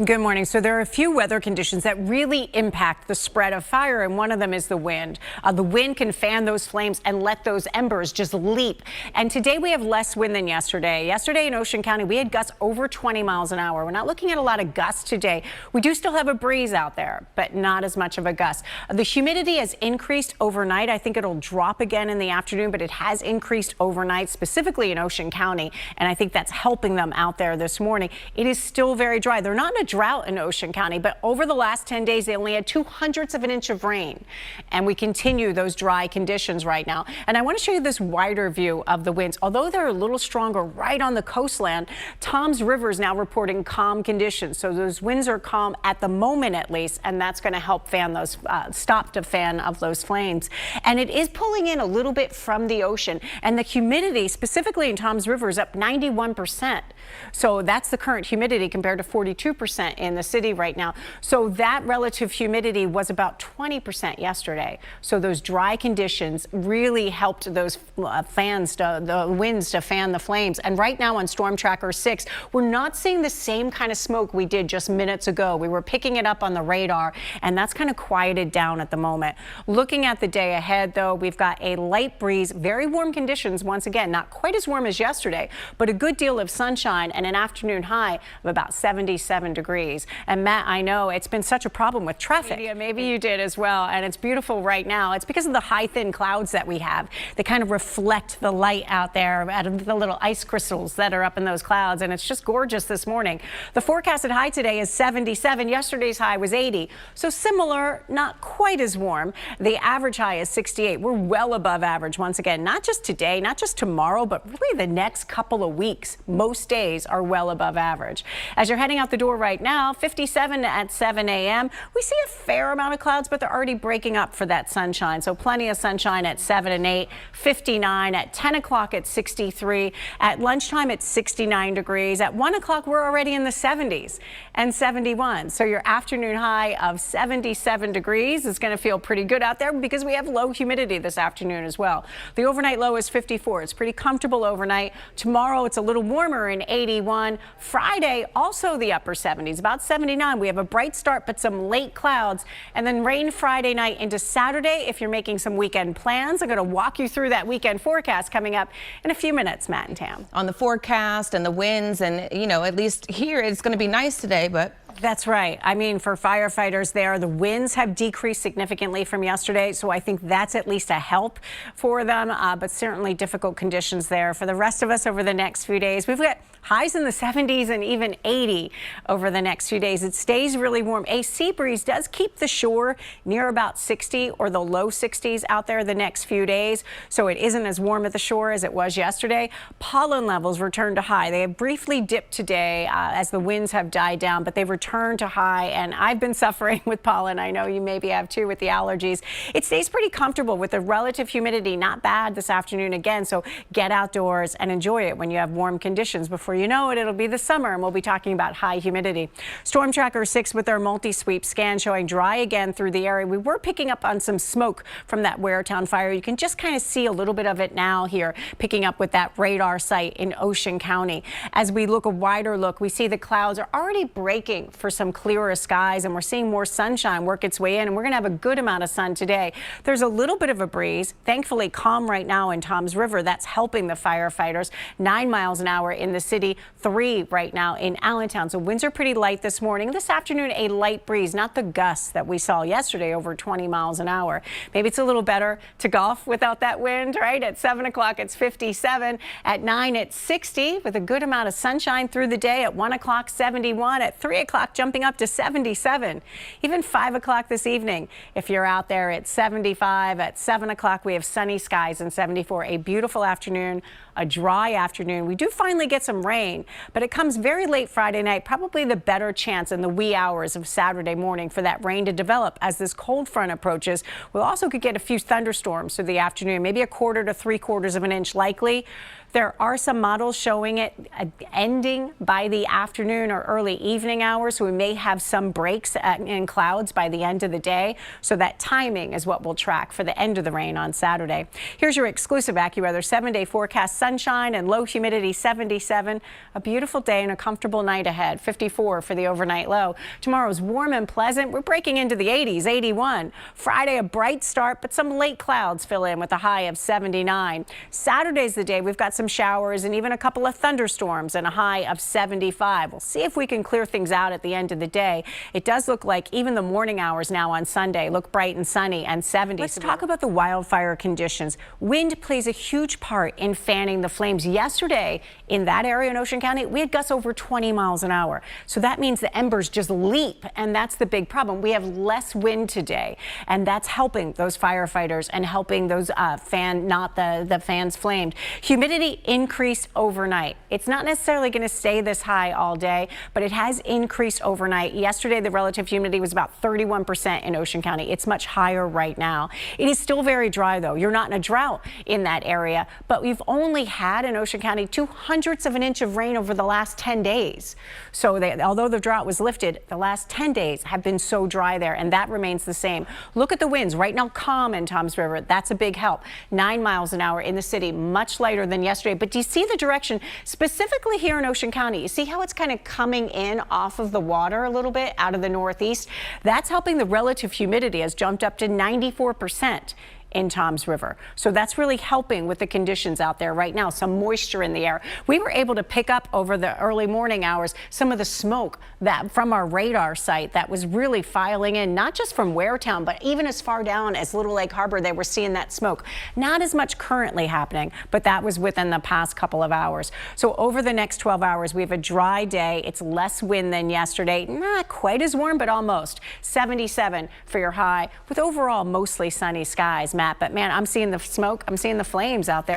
Good morning. So there are a few weather conditions that really impact the spread of fire, and one of them is the wind. The wind can fan those flames and let those embers just leap. And today we have less wind than yesterday. Yesterday in Ocean County, we had gusts over 20 miles an hour. We're not looking at a lot of gusts today. We do still have a breeze out there, but not as much of a gust. The humidity has increased overnight. I think it'll drop again in the afternoon, but it has increased overnight, specifically in Ocean County. And I think that's helping them out there this morning. It is still very dry. They're not in a drought in Ocean County, but over the last 10 days, they only had 2/100 of an inch of rain. And we continue those dry conditions right now. And I want to show you this wider view of the winds. Although they're a little stronger right on the coastline, Tom's River is now reporting calm conditions. So those winds are calm at the moment, at least, and that's going to help fan those, stop the fan of those flames. And it is pulling in a little bit from the ocean. And the humidity, specifically in Tom's River, is up 91%. So that's the current humidity compared to 42% in the city right now. So that relative humidity was about 20% yesterday. So those dry conditions really helped those the winds to fan the flames. And right now on Storm Tracker 6, we're not seeing the same kind of smoke we did just minutes ago. We were picking it up on the radar, and that's kind of quieted down at the moment. Looking at the day ahead, though, we've got a light breeze, very warm conditions once again, not quite as warm as yesterday, but a good deal of sunshine and an afternoon high of about 77 degrees. And Matt, I know it's been such a problem with traffic. Maybe you did as well. And it's beautiful right now. It's because of the high, thin clouds that we have. They kind of reflect the light out there out of the little ice crystals that are up in those clouds. And it's just gorgeous this morning. The forecasted high today is 77. Yesterday's high was 80. So similar, not quite as warm. The average high is 68. We're well above average once again, not just today, not just tomorrow, but really the next couple of weeks. Most days are well above average. As you're heading out the door right now, 57 at 7 a.m. We see a fair amount of clouds, but they're already breaking up for that sunshine. So plenty of sunshine at 7 and 8, 59 at 10 o'clock at 63. At lunchtime at 69 degrees. At 1 o'clock, we're already in the 70s and 71. So your afternoon high of 77 degrees is going to feel pretty good out there because we have low humidity this afternoon as well. The overnight low is 54. It's pretty comfortable overnight. Tomorrow, it's a little warmer in 81. Friday, also the upper 70s, about 79. We have a bright start, but some late clouds, and then rain Friday night into Saturday. If you're making some weekend plans, I'm going to walk you through that weekend forecast coming up in a few minutes, Matt and Tam. On the forecast and the winds, and you know, at least here it's going to be nice today, but that's right. I mean, for firefighters there, the winds have decreased significantly from yesterday, so I think that's at least a help for them, but certainly difficult conditions there. For the rest of us over the next few days, we've got highs in the 70s and even 80 over the next few days. It stays really warm. A sea breeze does keep the shore near about 60 or the low 60s out there the next few days, so it isn't as warm at the shore as it was yesterday. Pollen levels return to high. They have briefly dipped today as the winds have died down, but they've returned to high, and I've been suffering with pollen. I know you maybe have too with the allergies. It stays pretty comfortable with the relative humidity, not bad this afternoon again, so get outdoors and enjoy it when you have warm conditions. Before you know it, it'll be the summer, and we'll be talking about high humidity. Storm Tracker 6 with our multi-sweep scan showing dry again through the area. We were picking up on some smoke from that Waretown fire. You can just kind of see a little bit of it now here, picking up with that radar site in Ocean County. As we look a wider look, we see the clouds are already breaking for some clearer skies, and we're seeing more sunshine work its way in, and we're going to have a good amount of sun today. There's a little bit of a breeze, thankfully calm right now in Tom's River. That's helping the firefighters. 9 miles an hour in the city, 3 right now in Allentown. So winds are pretty light this morning. This afternoon, a light breeze, not the gusts that we saw yesterday over 20 miles an hour. Maybe it's a little better to golf without that wind, right? At 7 o'clock, it's 57. At 9, it's 60 with a good amount of sunshine through the day. At 1 o'clock, 71. At 3 o'clock, jumping up to 77. Even 5 o'clock this evening, if you're out there, it's 75. At 7 o'clock, we have sunny skies and 74. A beautiful afternoon, a dry afternoon. We do finally get some rain, but it comes very late Friday night, probably the better chance in the wee hours of Saturday morning for that rain to develop as this cold front approaches. We'll also could get a few thunderstorms through the afternoon, maybe 1/4 to 3/4 of an inch likely. There are some models showing it ending by the afternoon or early evening hours, so we may have some breaks in clouds by the end of the day. So that timing is what we'll track for the end of the rain on Saturday. Here's your exclusive AccuWeather 7-day forecast. sunshine and low humidity 77. A beautiful day and a comfortable night ahead. 54 for the overnight low. Tomorrow's warm and pleasant. We're breaking into the 80s, 81. Friday, a bright start, but some late clouds fill in with a high of 79. Saturday's the day we've got some showers and even a couple of thunderstorms and a high of 75. We'll see if we can clear things out at the end of the day. It does look like even the morning hours now on Sunday look bright and sunny and 70. Let's talk about the wildfire conditions. Wind plays a huge part in fanning the flames. Yesterday in that area in Ocean County, we had gusts over 20 miles an hour. So that means the embers just leap, and that's the big problem. We have less wind today, and that's helping those firefighters and helping those the fans flamed. Humidity increased overnight. It's not necessarily going to stay this high all day, but it has increased overnight. Yesterday, the relative humidity was about 31% in Ocean County. It's much higher right now. It is still very dry, though. You're not in a drought in that area, but we've only had in Ocean County 2/100 of an inch of rain over the last 10 days. So although the drought was lifted, the last 10 days have been so dry there, and that remains the same. Look at the winds right now, calm in Toms River. That's a big help. 9 miles an hour in the city, much lighter than yesterday. But do you see the direction specifically here in Ocean County? You see how it's kind of coming in off of the water a little bit out of the northeast? That's helping. The relative humidity has jumped up to 94% in Toms River. So that's really helping with the conditions out there right now, some moisture in the air. We were able to pick up over the early morning hours some of the smoke that from our radar site that was really filing in, not just from Waretown, but even as far down as Little Lake Harbor, they were seeing that smoke. Not as much currently happening, but that was within the past couple of hours. So over the next 12 hours, we have a dry day. It's less wind than yesterday. Not quite as warm, but almost. 77 for your high with overall mostly sunny skies. But man, I'm seeing the smoke, I'm seeing the flames out there.